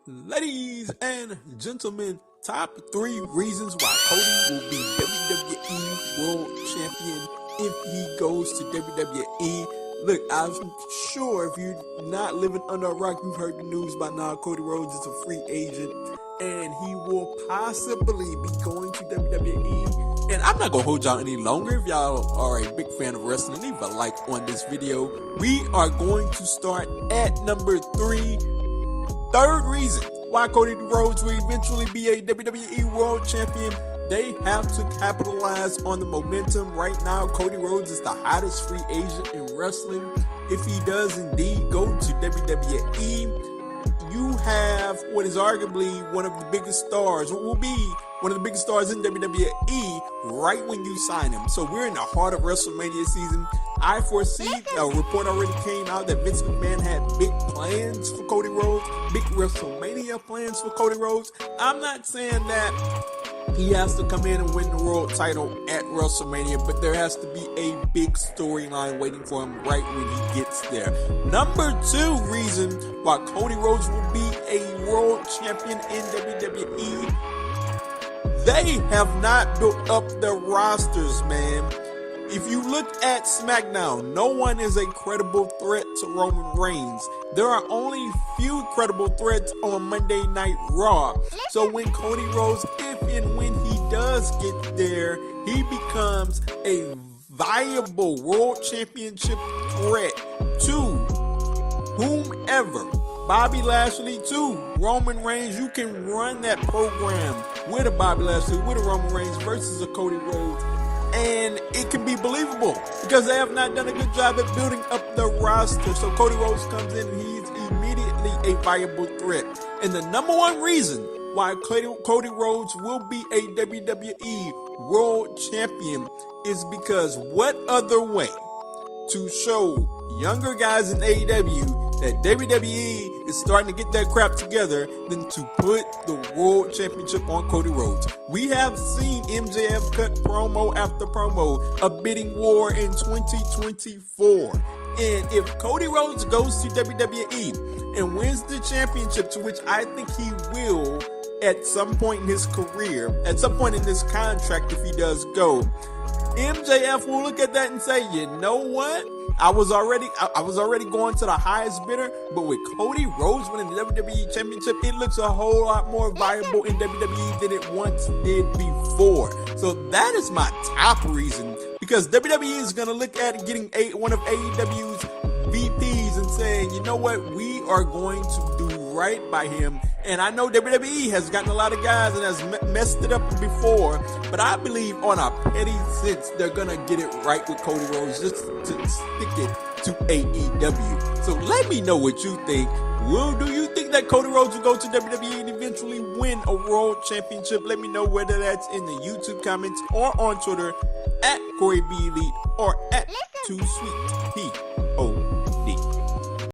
Ladies and gentlemen, top 3 reasons why Cody will be WWE World Champion if he goes to WWE. Look, I'm sure if you're not living under a rock, you've heard the news by now. Cody Rhodes is a free agent, and he will possibly be going to WWE. And I'm not going to hold y'all any longer. If y'all are a big fan of wrestling, leave a like on this video. We are going to start at number 3. Third reason why Cody Rhodes will eventually be a WWE World Champion. They have to capitalize on the momentum. Right now, Cody Rhodes is the hottest free agent in wrestling. If he does indeed go to WWE, you have what is arguably one of the biggest stars, what will be one of the biggest stars in WWE right when you sign him. So we're in the heart of WrestleMania season. I foresee, a report already came out that Vince McMahon had big plans for Cody Rhodes, big WrestleMania plans for Cody Rhodes. I'm not saying that he has to come in and win the world title at WrestleMania, but there has to be a big storyline waiting for him right when he gets there. Number 2 reason why Cody Rhodes will be a world champion in WWE. They have not built up their rosters, man. If you look at SmackDown, no one is a credible threat to Roman Reigns. There are only few credible threats on Monday Night Raw. So when Cody Rhodes, if and when he does get there, he becomes a viable world championship threat to whomever. Bobby Lashley too, Roman Reigns. You can run that program with a Bobby Lashley, with a Roman Reigns versus a Cody Rhodes, and it can be believable because they have not done a good job at building up the roster. So Cody Rhodes comes in and he's immediately a viable threat. And the number 1 reason why Cody Rhodes will be a WWE World Champion is because what other way to show younger guys in AEW that WWE is starting to get their crap together than to put the World Championship on Cody Rhodes. We have seen MJF cut promo after promo, a bidding war in 2024. And if Cody Rhodes goes to WWE and wins the championship, to which I think he will at some point in his career, at some point in this contract if he does go, MJF will look at that and say, you know what? I was already going to the highest bidder, but with Cody Rhodes winning the WWE Championship, it looks a whole lot more viable in WWE than it once did before. So that is my top reason, because WWE is going to look at getting one of AEW's VPs and saying, you know what, we are going to do right by him. And I know WWE has gotten a lot of guys and has messed it up before, but I believe on a petty sense they're gonna get it right with Cody Rhodes just to stick it to AEW. So let me know what you think. Do you think that Cody Rhodes will go to WWE and eventually win a world championship? Let me know, whether that's in the YouTube comments or on Twitter at Corey B. Elite or at 2SweetPO.